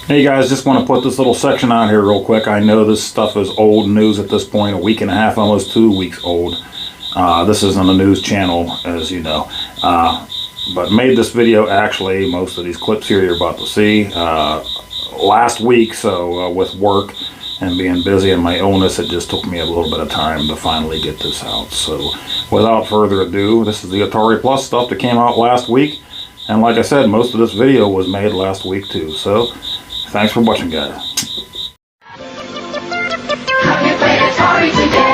Hey guys, just want to put this little section out here real quick. I know this stuff is old news at this point, a week and a half, almost 2 weeks old. This isn't a news channel, as you know. But made this video, actually, most of these clips here you're about to see, last week. So with work and being busy and my illness, it just took me a little bit of time to finally get this out. So without further ado, this is the Atari Plus stuff that came out last week. And like I said, most of this video was made last week too. So thanks for watching, guys. Have you played Atari today?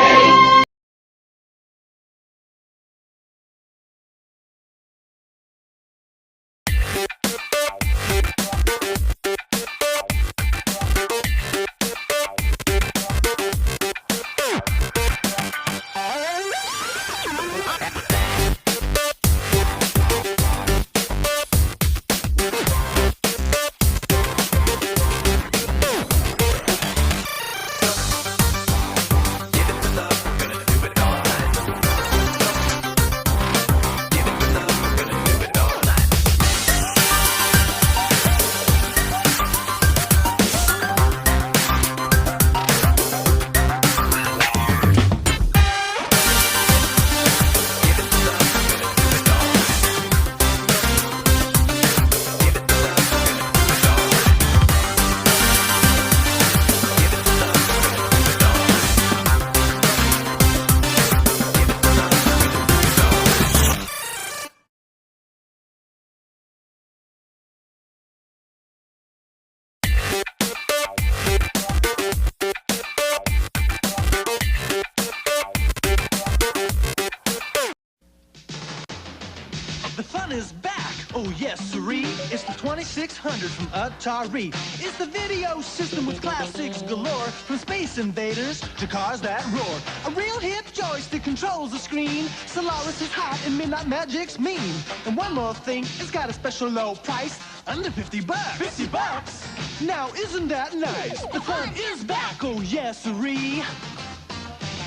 The fun is back, oh yes siree. It's the 2600 from Atari. It's the video system with classics galore, from Space Invaders to cars that roar. A real hip joystick controls the screen. Solaris is hot and Midnight Magic's mean. And one more thing, it's got a special low price, under 50 bucks. 50 bucks? Now isn't that nice? The fun is back, oh yes siree.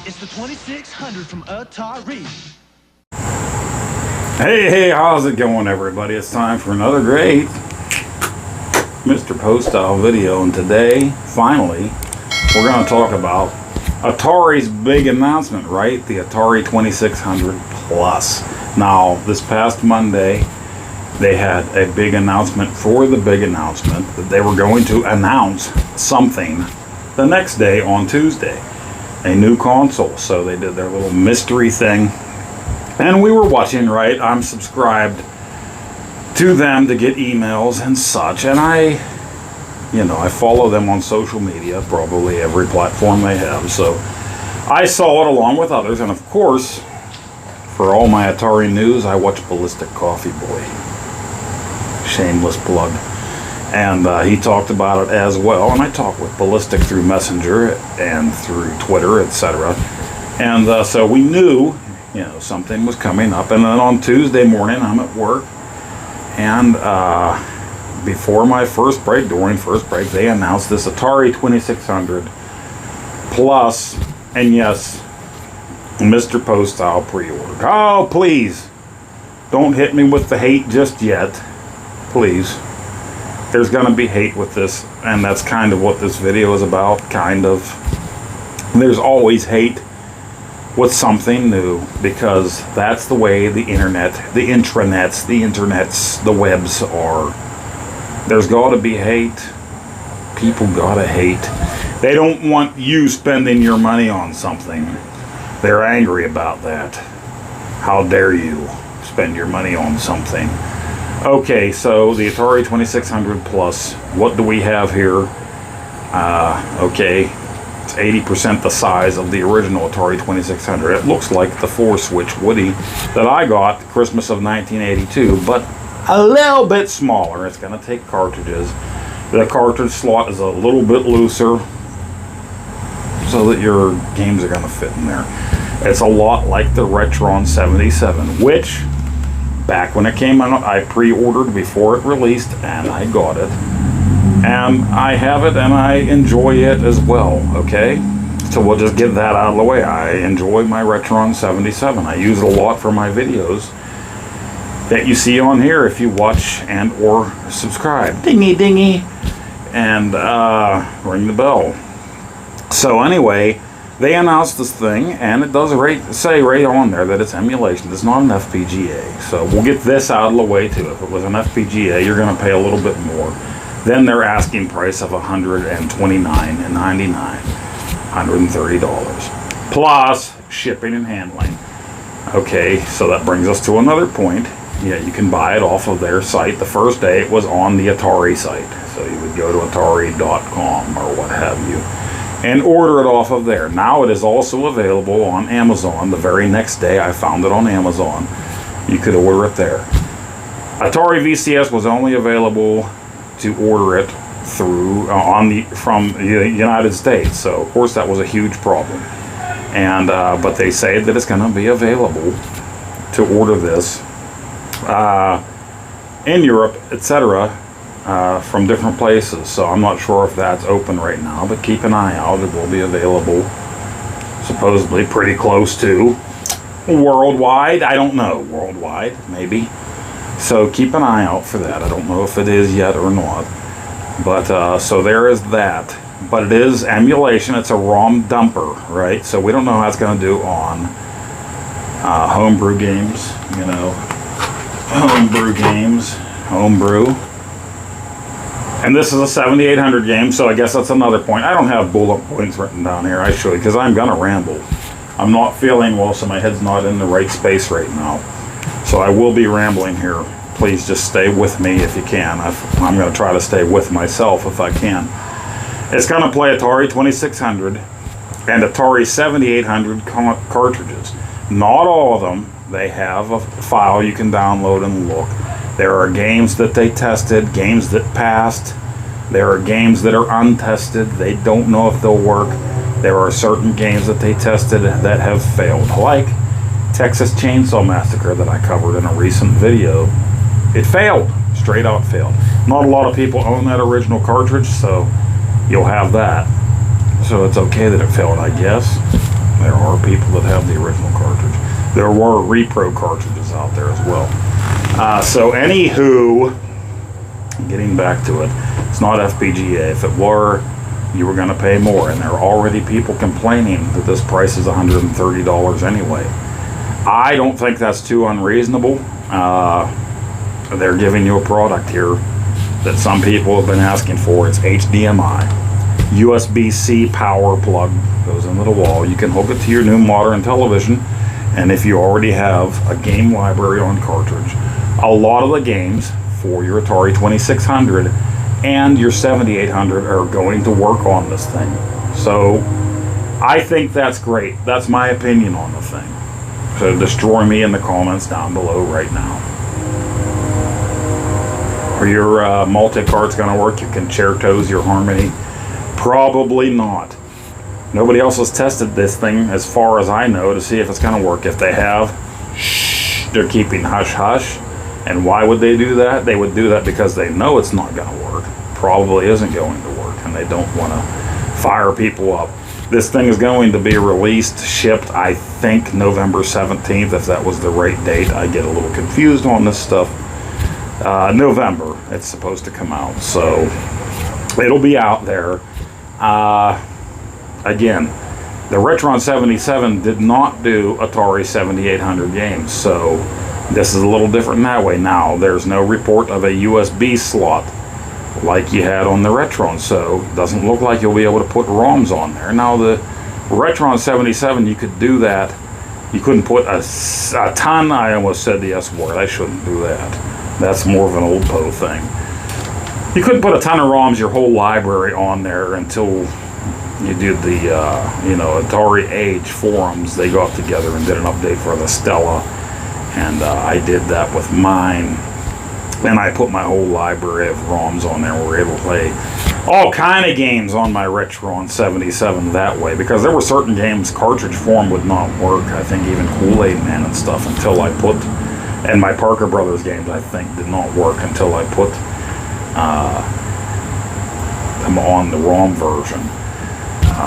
It's the 2600 from Atari. Hey, how's it going, everybody? It's time for another great Mr. Poestyle video, and today, finally, we're going to talk about Atari's big announcement, right? The Atari 2600 Plus. Now, this past Monday, they had a big announcement for the big announcement that they were going to announce something the next day on Tuesday, a new console. So they did their little mystery thing. And we were watching, right? I'm subscribed to them to get emails and such. And I follow them on social media, probably every platform they have. So I saw it along with others. And of course, for all my Atari news, I watch Ballistic Coffee Boy. Shameless plug. And he talked about it as well. And I talk with Ballistic through Messenger and through Twitter, etc. And so we knew, something was coming up. And then on Tuesday morning, I'm at work, and before my first break, during first break, they announced this Atari 2600 Plus, and yes, Mr. Poestyle pre-ordered. Oh, please, don't hit me with the hate just yet, please. There's gonna be hate with this, and that's kind of what this video is about, kind of. There's always hate with something new, because that's the way the internet, the internets, the webs are. There's got to be hate. People gotta hate. They don't want you spending your money on something. They're angry about that. How dare you spend your money on something? Okay, so the Atari 2600 Plus, what do we have here? Okay, it's 80% the size of the original Atari 2600. It looks like the 4-switch Woody that I got Christmas of 1982, but a little bit smaller. It's going to take cartridges. The cartridge slot is a little bit looser so that your games are going to fit in there. It's a lot like the Retron 77, which back when it came out, I pre-ordered before it released, and I got it. And I have it, and I enjoy it as well, okay? So we'll just get that out of the way. I enjoy my Retron 77. I use it a lot for my videos that you see on here if you watch and or subscribe. Dingy dingy. and ring the bell. So anyway, they announced this thing, and it does say right on there that it's emulation. It's not an FPGA. So we'll get this out of the way too. If it was an FPGA, you're going to pay a little bit more than their asking price of $129.99, $130 plus shipping and handling. Okay, so that brings us to another point. Yeah, you can buy it off of their site. The first day it was on the Atari site, so you would go to atari.com or what have you and order it off of there. Now it is also available on Amazon. The very next day I found it on Amazon. You could order it there. Atari VCS was only available to order it through from the United States, so of course that was a huge problem. And but they say that it's going to be available to order this in Europe, etc., from different places. So I'm not sure if that's open right now, but keep an eye out. It will be available supposedly pretty close to worldwide. I don't know, worldwide maybe. So keep an eye out for that. I don't know if it is yet or not, but so there is that. But it is emulation. It's a ROM dumper, right? So we don't know how it's going to do on homebrew games, you know, homebrew. And this is a 7800 game, so I guess that's another point. I don't have bullet points written down here. I should, because I'm going to ramble. I'm not feeling well, so my head's not in the right space right now. So I will be rambling here. Please just stay with me if you can. I'm going to try to stay with myself if I can. It's going to play Atari 2600 and Atari 7800 cartridges. Not all of them. They have a file you can download and look. There are games that they tested, games that passed. There are games that are untested. They don't know if they'll work. There are certain games that they tested that have failed, like Texas Chainsaw Massacre that I covered in a recent video. It failed, straight out failed. Not a lot of people own that original cartridge, so you'll have that. So it's okay that it failed, I guess. There are people that have the original cartridge. There were repro cartridges out there as well. So anywho, getting back to it, it's not FPGA. If it were, you were going to pay more, and there are already people complaining that this price is $130 anyway. I don't think that's too unreasonable. They're giving you a product here that some people have been asking for. It's HDMI. USB-C power plug goes into the wall. You can hook it to your new modern television, and if you already have a game library on cartridge, a lot of the games for your Atari 2600 and your 7800 are going to work on this thing. So I think that's great. That's my opinion on the thing. So destroy me in the comments down below right now. Are your multi-carts going to work? Your concertos, your harmony? Probably not. Nobody else has tested this thing, as far as I know, to see if it's going to work. If they have, shh, they're keeping hush-hush. And why would they do that? They would do that because they know it's not going to work. Probably isn't going to work, and they don't want to fire people up. This thing is going to be released, shipped, I think, November 17th, if that was the right date. I get a little confused on this stuff. November, it's supposed to come out. So it'll be out there. Again, the Retron 77 did not do Atari 7800 games, so this is a little different in that way. Now, there's no report of a USB slot like you had on the Retron, so it doesn't look like you'll be able to put ROMs on there. Now, the Retron 77, you could do that. You couldn't put a ton. I almost said the S word. I shouldn't do that. That's more of an old Poe thing. You couldn't put a ton of ROMs, your whole library, on there until you did the, Atari Age forums. They got together and did an update for the Stella. And I did that with mine, and I put my whole library of ROMs on there. We were able to play all kind of games on my Retron 77 that way, because there were certain games cartridge form would not work. I think even Kool-Aid Man and stuff until I put, and my Parker Brothers games I think did not work until I put them on the ROM version.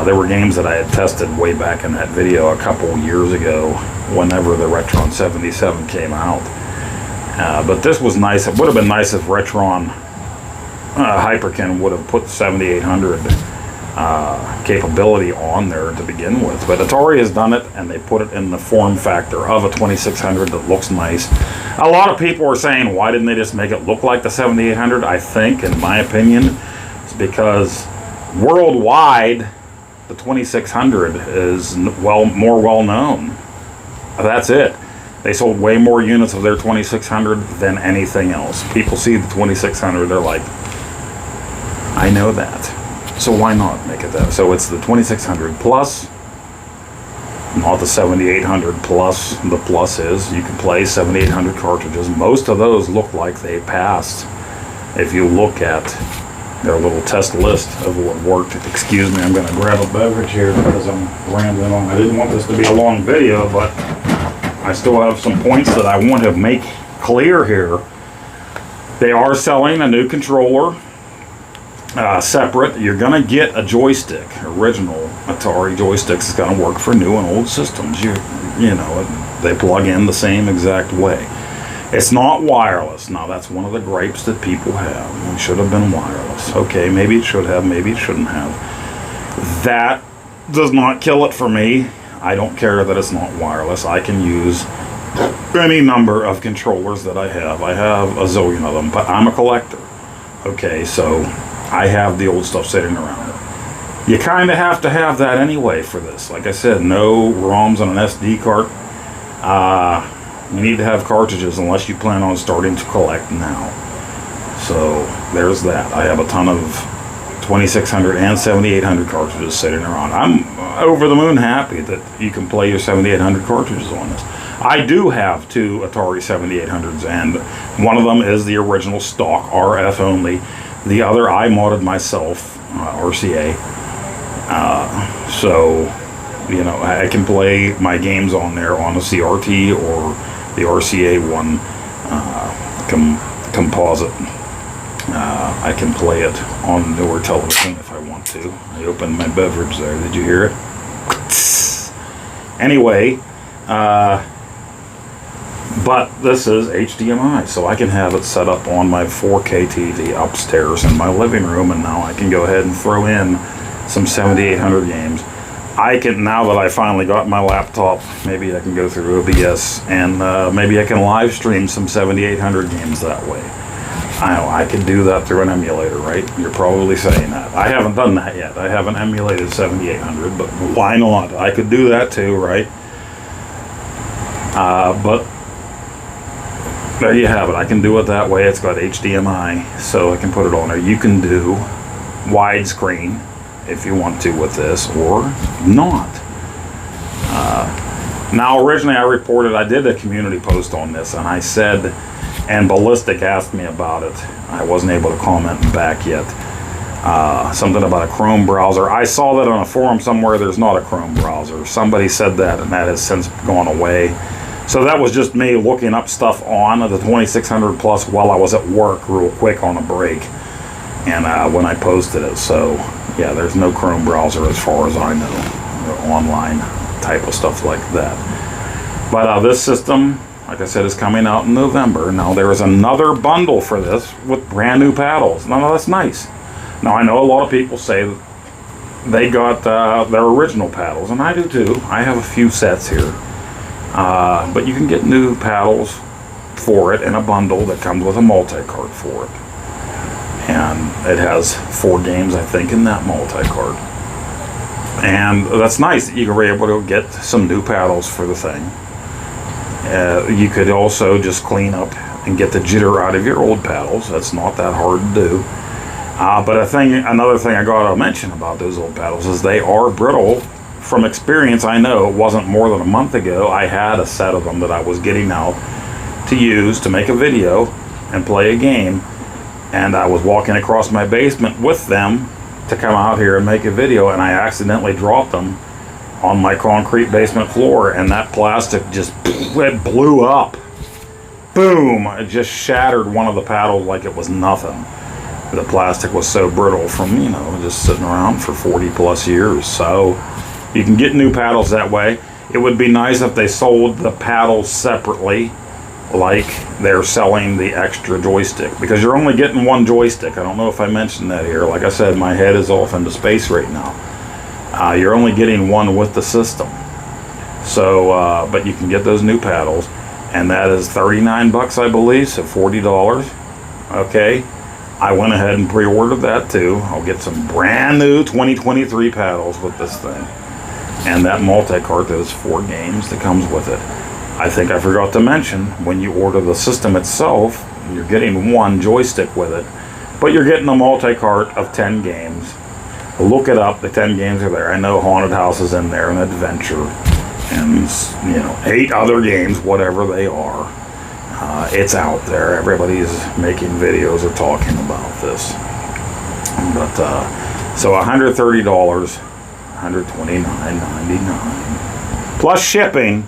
There were games that I had tested way back in that video a couple years ago, whenever the Retron 77 came out. But this was nice. It would have been nice if Retron Hyperkin would have put 7800 capability on there to begin with, but Atari has done it, and they put it in the form factor of a 2600 that looks nice. A lot of people are saying, why didn't they just make it look like the 7800? I think, in my opinion, it's because worldwide the 2600 is more well known. That's it. They sold way more units of their 2600 than anything else. People see the 2600, they're like, I know that. So why not make it that? So it's the 2600 plus, not the 7800 plus. The plus is you can play 7800 cartridges. Most of those look like they passed. If you look at their little test list of what worked. Excuse me, I'm going to grab a beverage here because I'm rambling on. I didn't want this to be a long video, but I still have some points that I want to make clear here. They are selling a new controller. Separate. You're going to get a joystick. Original Atari joysticks is going to work for new and old systems. You know, they plug in the same exact way. It's not wireless. Now, that's one of the gripes that people have. It should have been wireless. Okay, maybe it should have, maybe it shouldn't have. That does not kill it for me. I don't care that it's not wireless. I can use any number of controllers that I have. I have a zillion of them, but I'm a collector. Okay, so I have the old stuff sitting around. You kind of have to have that anyway for this. Like I said, no ROMs on an SD card. You need to have cartridges unless you plan on starting to collect now. So there's that. I have a ton of 2600 and 7800 cartridges sitting around. I'm over the moon happy that you can play your 7800 cartridges on this. I do have two Atari 7800s, and one of them is the original stock RF only. The other I modded myself, RCA. So, you know, I can play my games on there on a CRT or the RCA one composite. I can play it on newer television if I want to. I opened my beverage there. Did you hear it? Anyway, but this is HDMI, so I can have it set up on my 4K TV upstairs in my living room, and now I can go ahead and throw in some 7800 games. I can, now that I finally got my laptop, maybe I can go through OBS, and maybe I can live stream some 7800 games that way. I know, I could do that through an emulator, right? You're probably saying that. I haven't done that yet. I haven't emulated 7800, but why not? I could do that too, right? But there you have it. I can do it that way. It's got HDMI, so I can put it on there. You can do widescreen if you want to with this, or not. Now, originally I reported, I did a community post on this, and I said, and Ballistic asked me about it. I wasn't able to comment back yet. Something about a Chrome browser. I saw that on a forum somewhere. There's not a Chrome browser. Somebody said that, and that has since gone away. So that was just me looking up stuff on the 2600 plus while I was at work real quick on a break. And when I posted it. So yeah, there's no Chrome browser as far as I know. Online type of stuff like that. But this system, like I said, is coming out in November. Now there is another bundle for this with brand new paddles. Now that's nice. Now I know a lot of people say that they got their original paddles, and I do too. I have a few sets here. But you can get new paddles for it in a bundle that comes with a multi-card for it. And it has 4 games, I think, in that multi-card. And that's nice that you were able to get some new paddles for the thing. You could also just clean up and get the jitter out of your old paddles. That's not that hard to do. But another thing I gotta mention about those old paddles is they are brittle. From experience, I know it wasn't more than a month ago I had a set of them that I was getting out to use to make a video and play a game, and I was walking across my basement with them to come out here and make a video, and I accidentally dropped them on my concrete basement floor, and that plastic just, it blew up. Boom! It just shattered one of the paddles like it was nothing. The plastic was so brittle from, you know, just sitting around for 40 plus years. So you can get new paddles that way. It would be nice if they sold the paddles separately like they're selling the extra joystick, because you're only getting one joystick. I don't know if I mentioned that here. Like I said, my head is off into space right now. You're only getting one with the system. So, but you can get those new paddles, and that is 39 bucks, I believe, so $40. Okay, I went ahead and pre-ordered that too. I'll get some brand new 2023 paddles with this thing, and that multi-cart, those 4 games that comes with it. I think I forgot to mention, when you order the system itself, you're getting one joystick with it, but you're getting a multi-cart of 10 games. Look it up, the 10 games are there. I know Haunted House is in there, and Adventure, and 8 other games, whatever they are. It's out there. Everybody's making videos or talking about this. But so $130, $129.99 plus shipping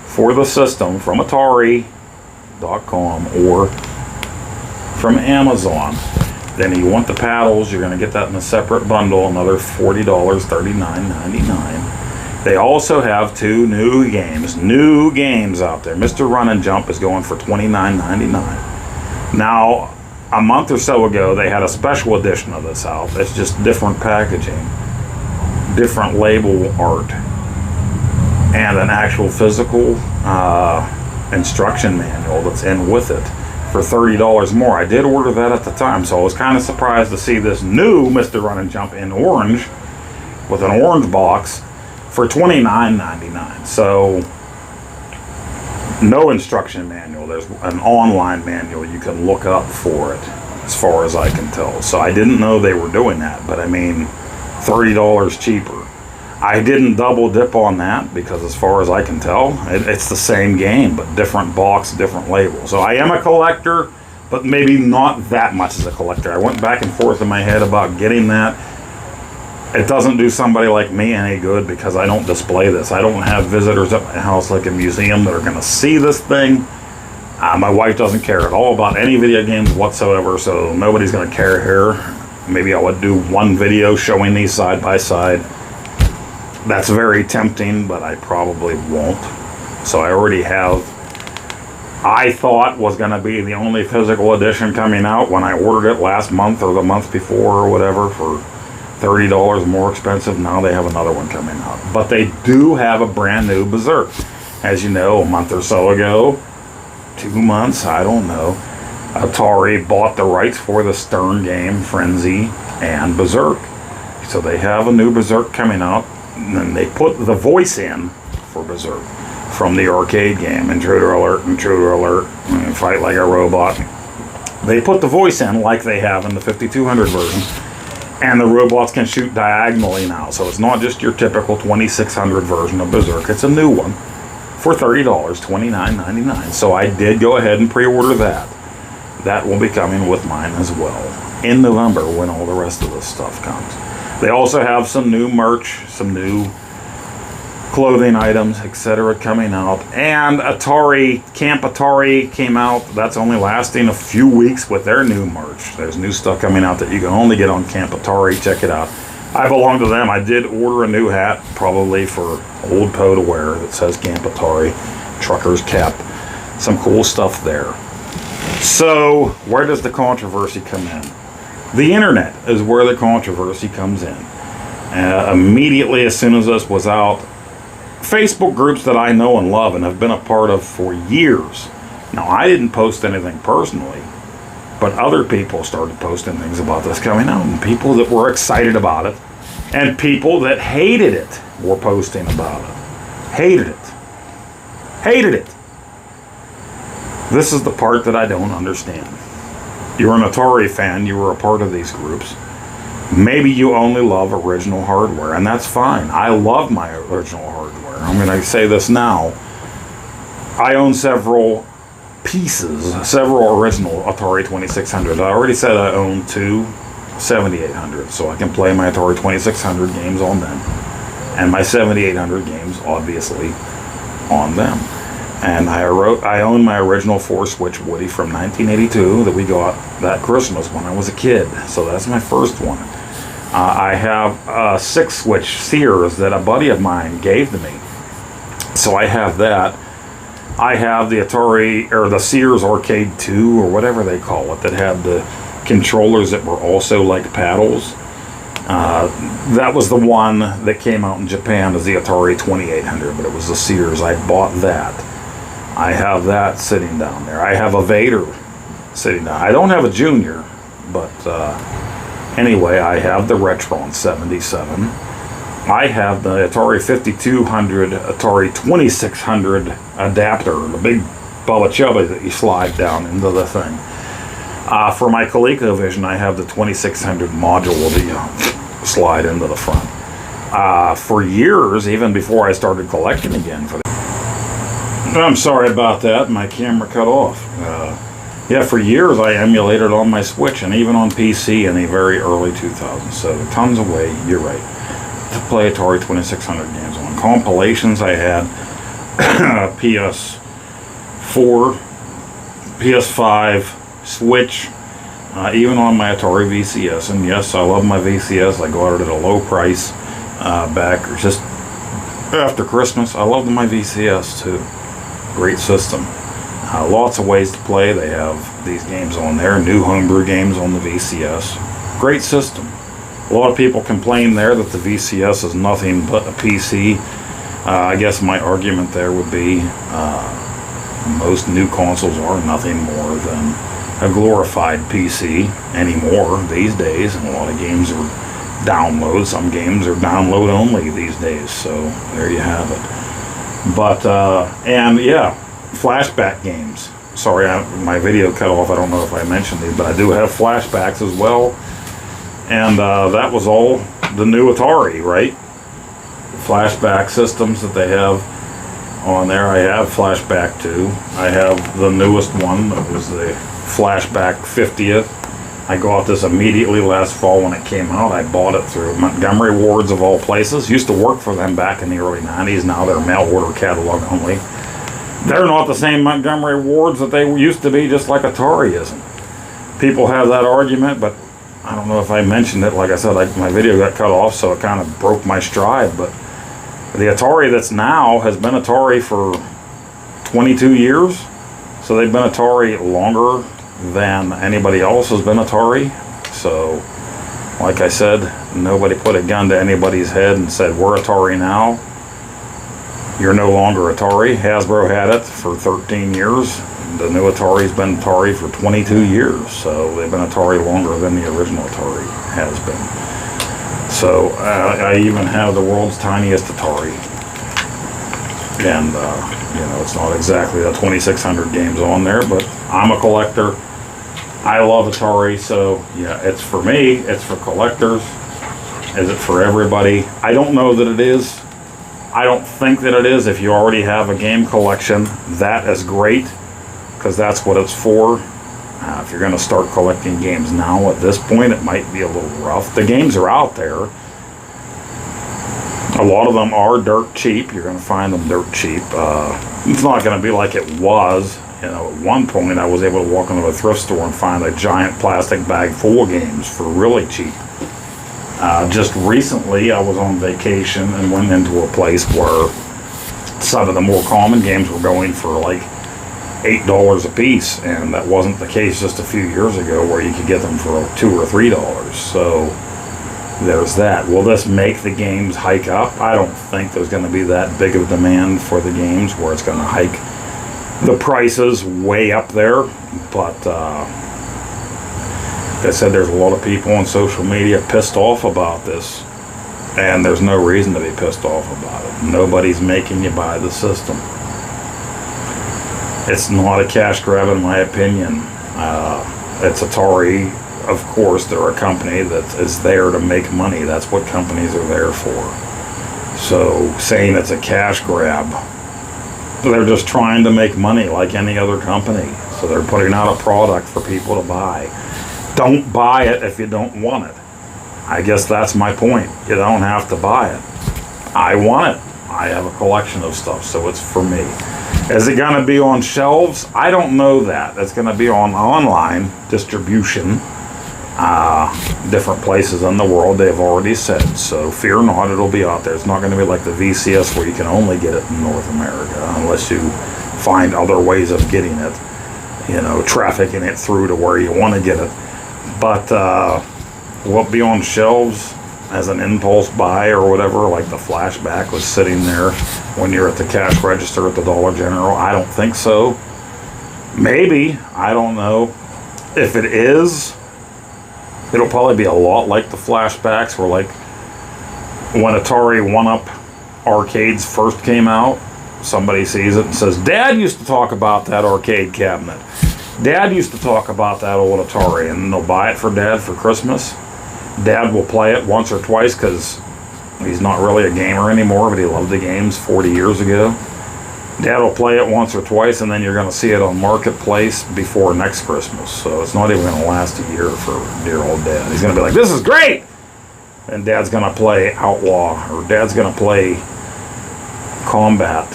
for the system from Atari.com or from Amazon. Then you want the paddles, you're going to get that in a separate bundle, another $40, $39.99. They also have 2 new games out there. Mr. Run and Jump is going for $29.99. Now, a month or so ago, they had a special edition of this out. It's just different packaging, different label art, and an actual physical instruction manual that's in with it for $30 more. I did order that at the time, so I was kind of surprised to see this new Mr. Run and Jump in orange with an orange box for $29.99. So no instruction manual. There's an online manual you can look up for it, as far as I can tell. So I didn't know they were doing that, but I mean, $30 cheaper. I didn't double dip on that, because as far as I can tell, it's the same game, but different box, different label. So I am a collector, but maybe not that much as a collector. I went back and forth in my head about getting that. It doesn't do somebody like me any good, because I don't display this. I don't have visitors at my house like a museum that are going to see this thing. My wife doesn't care at all about any video games whatsoever, so nobody's going to care here. Maybe I would do one video showing these side by side. That's very tempting, but I probably won't. So I already have, I thought was going to be the only physical edition coming out when I ordered it last month or the month before or whatever for $30 more expensive. Now they have another one coming out. But they do have a brand new Berserk. As you know, a month or so ago, 2 months, I don't know, Atari bought the rights for the Stern game, Frenzy, and Berserk. So they have a new Berserk coming out, and then they put the voice in for Berserk from the arcade game, Intruder Alert, Fight Like a Robot. They put the voice in like they have in the 5200 version. And the robots can shoot diagonally now. So it's not just your typical 2600 version of Berserk. It's a new one for $30, $29.99. So I did go ahead and pre-order that. That will be coming with mine as well in November when all the rest of this stuff comes. They also have some new merch, some new clothing items, etc. coming out. And Camp Atari came out. That's only lasting a few weeks with their new merch. There's new stuff coming out that you can only get on Camp Atari. Check it out. I belong to them. I did order a new hat, probably for Old Poe to wear, that says Camp Atari, Trucker's Cap. Some cool stuff there. So, where does the controversy come in? The internet is where the controversy comes in. Immediately as soon as this was out, Facebook groups that I know and love and have been a part of for years. Now, I didn't post anything personally, but other people started posting things about this coming out, and people that were excited about it, and people that hated it were posting about it. Hated it. Hated it. This is the part that I don't understand. You're an Atari fan, you were a part of these groups. Maybe you only love original hardware, and that's fine. I love my original hardware. I'm going to say this now. I own several pieces, several original Atari 2600. I already said I own 2 7800, so I can play my Atari 2600 games on them. And my 7800 games, obviously, on them. And I own my original 4-switch Woody from 1982 that we got that Christmas when I was a kid. So that's my first one. I have a 6-switch Sears that a buddy of mine gave to me. So I have that. I have the Atari, or the Sears Arcade 2, or whatever they call it, that had the controllers that were also like paddles. That was the one that came out in Japan as the Atari 2800, but it was the Sears. I bought that. I have that sitting down there. I have a Vader sitting down. I don't have a Junior, but anyway, I have the Retron 77. I have the Atari 5200, Atari 2600 adapter, the big Bubba Chubby that you slide down into the thing. For my ColecoVision, I have the 2600 module that you slide into the front. For years, even before I started collecting again, I'm sorry about that, my camera cut off. Yeah, for years I emulated on my Switch and even on PC in the very early 2000s. So tons of way, you're right, to play Atari 2600 games on. Compilations I had PS4, PS5, Switch, even on my Atari VCS. And yes, I love my VCS. I got it at a low price back just after Christmas. I loved my VCS too. Great system. Lots of ways to play. They have these games on there, new homebrew games on the VCS. Great system. A lot of people complain there that the VCS is nothing but a PC. I guess my argument there would be most new consoles are nothing more than a glorified PC anymore these days, and a lot of games are download. Some games are download only these days, so there you have it. But and yeah, flashback games. Sorry, my video cut off. I don't know if I mentioned these, but I do have flashbacks as well. And that was all the new Atari, right? Flashback systems that they have on there. I have Flashback 2. I have the newest one that was the Flashback 50th. I got this immediately last fall when it came out. I bought it through Montgomery Wards of all places. Used to work for them back in the early 90s. Now they're mail order catalog only. They're not the same Montgomery Wards that they used to be, just like Atari isn't. People have that argument, but I don't know if I mentioned it. Like I said, my video got cut off, so it kind of broke my stride. But the Atari that's now has been Atari for 22 years. So they've been Atari longer than anybody else has been Atari. So, like I said, nobody put a gun to anybody's head and said, we're Atari now. You're no longer Atari. Hasbro had it for 13 years. The new Atari's been Atari for 22 years. So they've been Atari longer than the original Atari has been. So I even have the world's tiniest Atari. And, you know, it's not exactly the 2600 games on there, but I'm a collector. I love Atari, so yeah, it's for me, it's for collectors. Is it for everybody? I don't know that it is. I don't think that it is. If you already have a game collection, that is great, because that's what it's for. If you're going to start collecting games now at this point, it might be a little rough. The games are out there. A lot of them are dirt cheap. You're going to find them dirt cheap. It's not going to be like it was. You know, at one point I was able to walk into a thrift store and find a giant plastic bag full of games for really cheap. Just recently I was on vacation and went into a place where some of the more common games were going for like $8 a piece, and that wasn't the case just a few years ago where you could get them for $2 or $3. So there's that. Will this make the games hike up? I don't think there's going to be that big of a demand for the games where it's going to hike the prices way up there. But like I said, there's a lot of people on social media pissed off about this, and there's no reason to be pissed off about it. Nobody's making you buy the system. It's not a cash grab in my opinion. It's Atari. Of course, they're a company that is there to make money. That's what companies are there for. So saying it's a cash grab, they're just trying to make money like any other company. So they're putting out a product for people to buy. Don't buy it if you don't want it. I guess that's my point. You don't have to buy it. I want it. I have a collection of stuff, so it's for me. Is it going to be on shelves? I don't know that. It's going to be on online distribution. Different places in the world, they've already said. So fear not, it'll be out there. It's not going to be like the VCS where you can only get it in North America unless you find other ways of getting it, you know, trafficking it through to where you want to get it. But will be on shelves as an impulse buy or whatever, like the flashback was sitting there when you're at the cash register at the Dollar General? I don't think so. Maybe, I don't know. If it is, it'll probably be a lot like the flashbacks, where like when Atari 1-Up arcades first came out, somebody sees it and says, Dad used to talk about that arcade cabinet. Dad used to talk about that old Atari, and they'll buy it for Dad for Christmas. Dad will play it once or twice because he's not really a gamer anymore, but he loved the games 40 years ago. Dad will play it once or twice, and then you're going to see it on Marketplace before next Christmas. So it's not even going to last a year for dear old Dad. He's going to be like, this is great! And Dad's going to play Outlaw, or Dad's going to play Combat.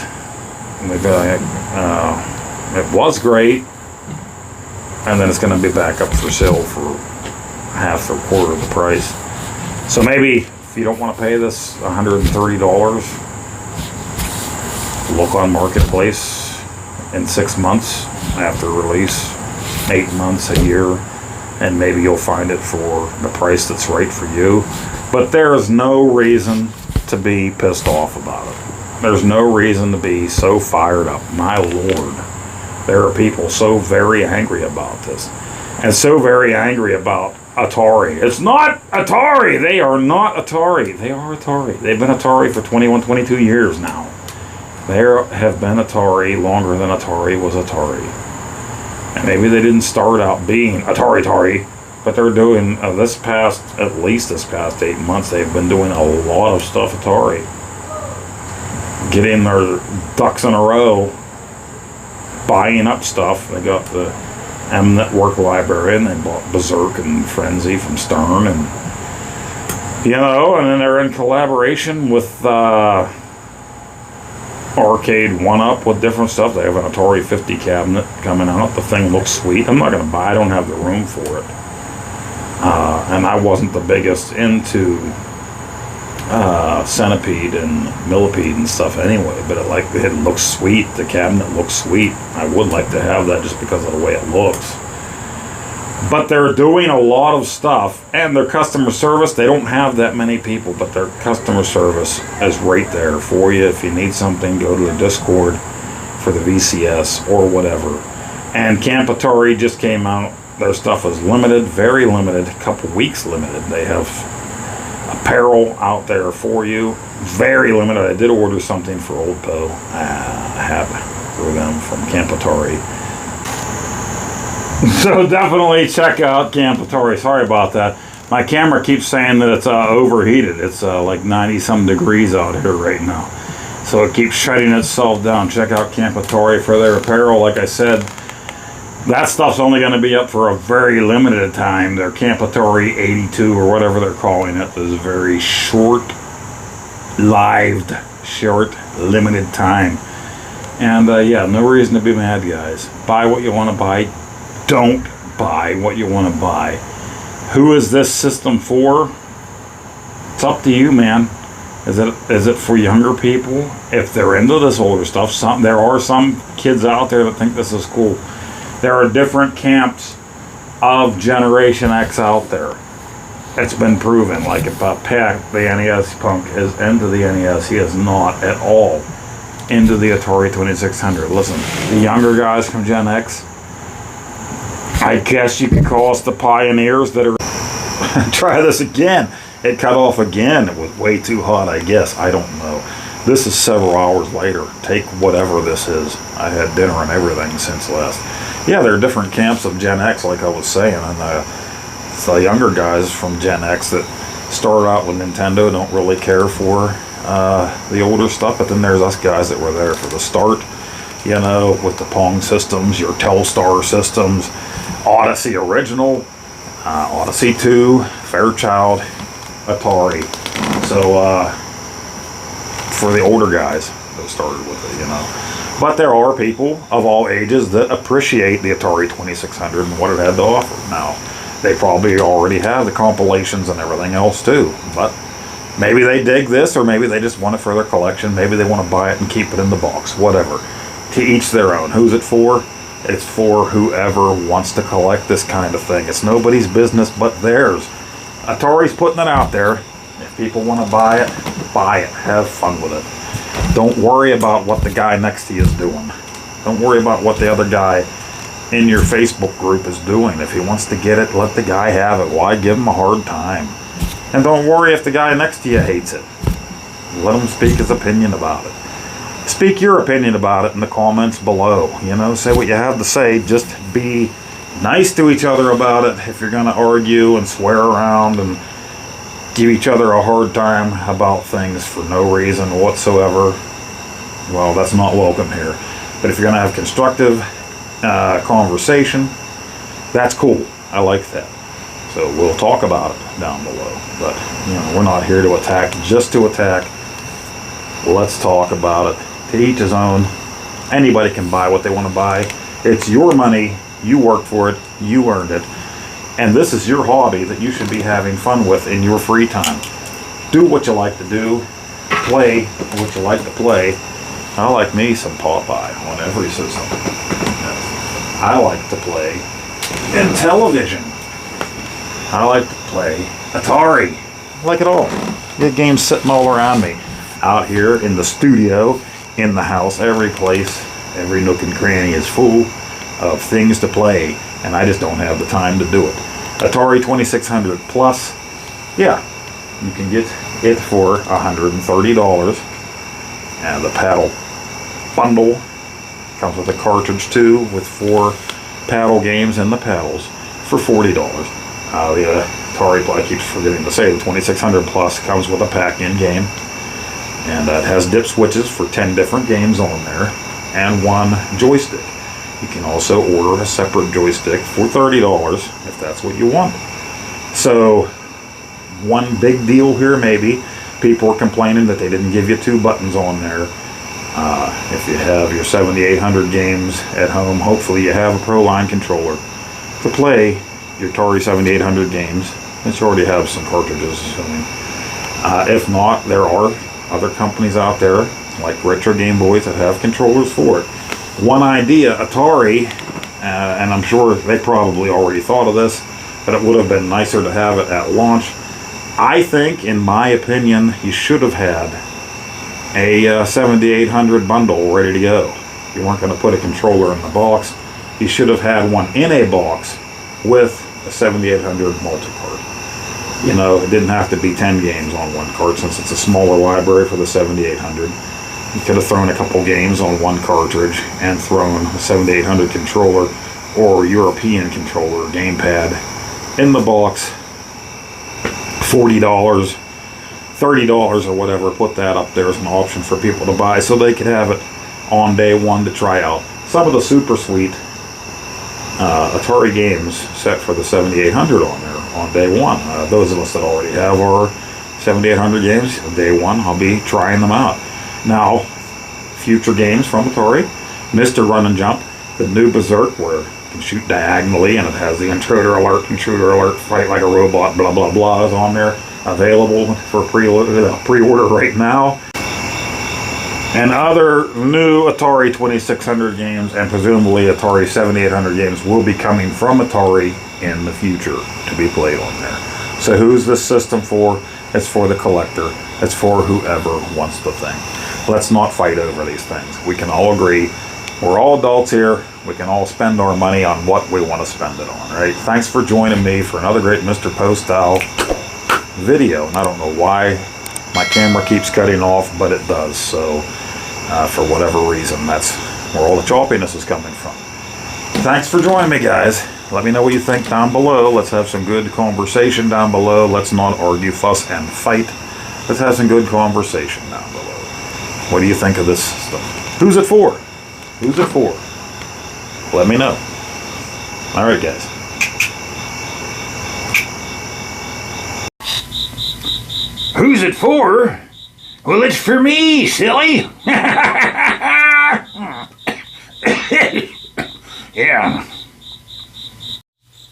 And they'll be like, it was great. And then it's going to be back up for sale for half or quarter of the price. So maybe if you don't want to pay this $130, look on Marketplace in 6 months after release, 8 months, a year, and maybe you'll find it for the price that's right for you. But there is no reason to be pissed off about it. There's no reason to be so fired up. My Lord, there are people so very angry about this, and so very angry about Atari. It's not Atari. They are not Atari. They are Atari. They've been Atari for 21, 22 years now. They have been Atari longer than Atari was Atari. And maybe they didn't start out being Atari, but they're doing, at least this past 8 months, they've been doing a lot of stuff Atari. Getting their ducks in a row, buying up stuff. They got the M Network library, and they bought Berserk and Frenzy from Stern, and, you know, and then they're in collaboration with, Arcade 1-Up with different stuff. They have an Atari 50 cabinet coming out. The thing looks sweet. I'm not going to buy it. I don't have the room for it. And I wasn't the biggest into Centipede and Millipede and stuff anyway, but it looks sweet. The cabinet looks sweet. I would like to have that just because of the way it looks. But they're doing a lot of stuff, and their customer service, they don't have that many people, but their customer service is right there for you. If you need something, go to the Discord for the VCS or whatever. And Camp Atari just came out. Their stuff is limited, very limited, a couple weeks limited. They have apparel out there for you, very limited. I did order something for Old Poe, a hat for them from Camp Atari. So definitely check out Camp Atari. Sorry about that. My camera keeps saying that it's overheated. It's like 90 some degrees out here right now. So it keeps shutting itself down. Check out Camp Atari for their apparel. Like I said, that stuff's only going to be up for a very limited time. Their Camp Atari 82 or whatever they're calling it is very short-lived, limited time. And yeah, no reason to be mad, guys. Buy what you want to buy. Don't buy what you want to buy. Who is this system for? It's up to you, man. Is it for younger people? If they're into this older stuff, there are some kids out there that think this is cool. There are different camps of Generation X out there. It's been proven. Like if Pat, the NES punk, is into the NES, he is not at all into the Atari 2600. Listen, the younger guys from Gen X, I guess you could call us the pioneers that are... Try this again. It cut off again. It was way too hot, I guess. I don't know. This is several hours later. Take whatever this is. I had dinner and everything since last. Yeah, there are different camps of Gen X, like I was saying. And it's the younger guys from Gen X that started out with Nintendo, don't really care for the older stuff. But then there's us guys that were there for the start. You know, with the Pong systems, your Telstar systems, Odyssey Original, Odyssey 2, Fairchild, Atari. So, for the older guys that started with it, you know. But there are people of all ages that appreciate the Atari 2600 and what it had to offer. Now, they probably already have the compilations and everything else too, but maybe they dig this, or maybe they just want it for their collection. Maybe they want to buy it and keep it in the box, whatever. to each their own. Who's it for? It's for whoever wants to collect this kind of thing. It's nobody's business but theirs. Atari's putting it out there. If people want to buy it, buy it. Have fun with it. Don't worry about what the guy next to you is doing. Don't worry about what the other guy in your Facebook group is doing. If he wants to get it, let the guy have it. Why give him a hard time? And don't worry if the guy next to you hates it. Let him speak his opinion about it. Speak your opinion about it in the comments below. You know, say what you have to say. Just be nice to each other about it. If you're going to argue and swear around and give each other a hard time about things for no reason whatsoever, well, that's not welcome here. But if you're going to have constructive conversation, that's cool. I like that. So we'll talk about it down below. But, you know, we're not here to attack just to attack. Let's talk about it. To each his own. Anybody can buy what they want to buy. It's your money. You worked for it. You earned it. And this is your hobby that you should be having fun with in your free time. Do what you like to do. Play what you like to play. I like me some Popeye on every system. I like to play in television. I like to play Atari. I like it all. Good games sitting all around me. Out here in the studio, in the house, every place, every nook and cranny is full of things to play, and I just don't have the time to do it. Atari 2600 Plus, yeah, you can get it for $130. And the paddle bundle comes with a cartridge too, with 4 paddle games and the paddles for $40. The Atari, I keep forgetting to say, the 2600 Plus comes with a pack-in game. And it has dip switches for 10 different games on there, and 1 joystick. You can also order a separate joystick for $30 if that's what you want. So, one big deal here maybe, people are complaining that they didn't give you 2 buttons on there. If you have your 7800 games at home, hopefully you have a Pro-Line controller to play your Atari 7800 games, which already have some cartridges. If not, there are other companies out there like Retro Game Boys that have controllers for it. One idea, Atari, and I'm sure they probably already thought of this, but it would have been nicer to have it at launch. I think, in my opinion, you should have had a 7800 bundle ready to go. You weren't going to put a controller in the box. You should have had one in a box with a 7800 multi-card. You know, it didn't have to be 10 games on one card since it's a smaller library for the 7800. You could have thrown a couple games on one cartridge and thrown a 7800 controller or European controller gamepad in the box. $40, $30 or whatever, put that up there as an option for people to buy so they could have it on day one to try out. Some of the super sweet Atari games set for the 7800 on there on day one. Those of us that already have our 7800 games, day one, I'll be trying them out. Now, future games from Atari, Mr. Run and Jump, the new Berserk, where you can shoot diagonally and it has the intruder alert, fight like a robot, blah blah blah, is on there, available for pre-order right now. And other new Atari 2600 games and presumably Atari 7800 games will be coming from Atari in the future to be played on there. So who's this system for? It's for the collector. It's for whoever wants the thing. Let's not fight over these things. We can all agree. We're all adults here. We can all spend our money on what we want to spend it on, right? Thanks for joining me for another great Mr. Poestyle video. And I don't know why my camera keeps cutting off, but it does. So for whatever reason, that's where all the choppiness is coming from. Thanks for joining me, guys. Let me know what you think down below. Let's have some good conversation down below. Let's not argue, fuss, and fight. Let's have some good conversation down below. What do you think of this system? Who's it for? Who's it for? Let me know. All right, guys. Who's it for? Well, it's for me, silly. Yeah.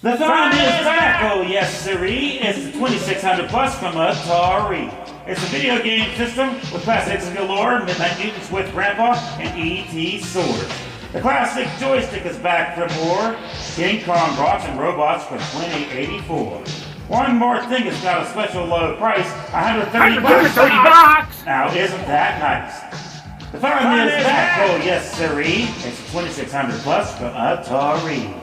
The fun is back, oh yes sirree. It's the 2600 Plus from Atari. It's a video game system with classics galore, Midnight Mutants with Grandpa, and E.T. Sword. The classic joystick is back for more. King Kong Bots and Robots for $20.84. One more thing, it's got a special low price, $130. $130! Now, isn't that nice? The fun is back, oh yes sirree. It's $2,600 plus from Atari.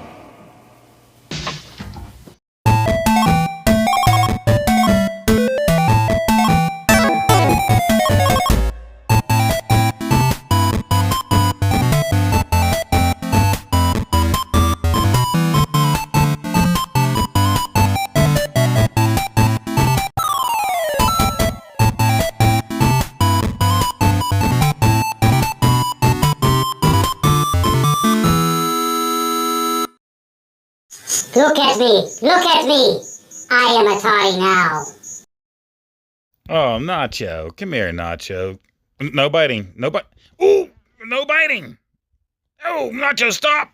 Look at me! Look at me! I am Atari now. Oh, Nacho. Come here, Nacho. No biting. No bite. Ooh! No biting! Oh, Nacho, stop!